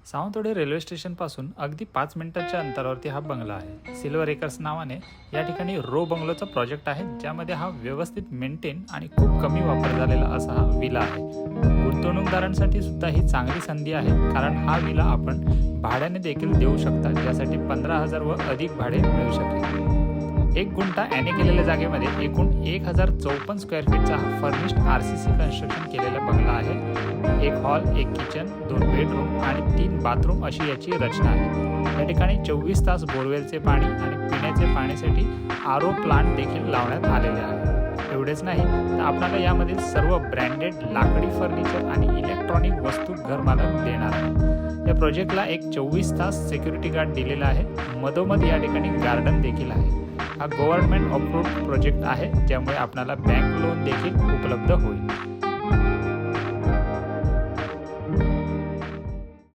Sawantwadi railway स्टेशनपासून अगदी 5 मिनिटांच्या अंतरावरती हा बंगला आहे. सिल्वर एकर्स नावाने या ठिकाणी रो बंगलोचा प्रोजेक्ट आहे, ज्यामध्ये हा व्यवस्थित मेंटेन आणि खूप कमी वापर झालेला असा हा विला आहे. गुंतवणूकदारांसाठी सुद्धा ही चांगली संधी आहे, कारण हा विला आपण भाड्याने देखील देऊ शकता, ज्यासाठी 15,000 व अधिक भाडे मिळू शकेल. 1 गुंठा याने केलेल्या जागेमध्ये एकूण 1054 स्क्वेअर फीटचा हा फर्निश्ड RCC कन्स्ट्रक्शन केलेला बंगला आहे. 1 हॉल, 1 किचन, 2 बेडरूम आणि 3 बाथरूम अशी याची रचना आहे. या ठिकाणी 24 तास बोरवेलचे पाणी आणि पिण्याचे पाण्यासाठी RO प्लांट देखील लावण्यात आलेले आहे. एवढेच नाही तर आपल्याला यामध्ये सर्व ब्रँडेड लाकडी फर्निचर आणि इलेक्ट्रॉनिक वस्तू घरमालक देणार आहे. या प्रोजेक्टला एक 24 तास सिक्युरिटी गार्ड दिलेला आहे. मधोमध या ठिकाणी गार्डन देखील आहे. हा गव्हर्नमेंट अप्रूव्ड प्रोजेक्ट आहे, ज्यामुळे आपल्याला बँक लोन देखील उपलब्ध होईल.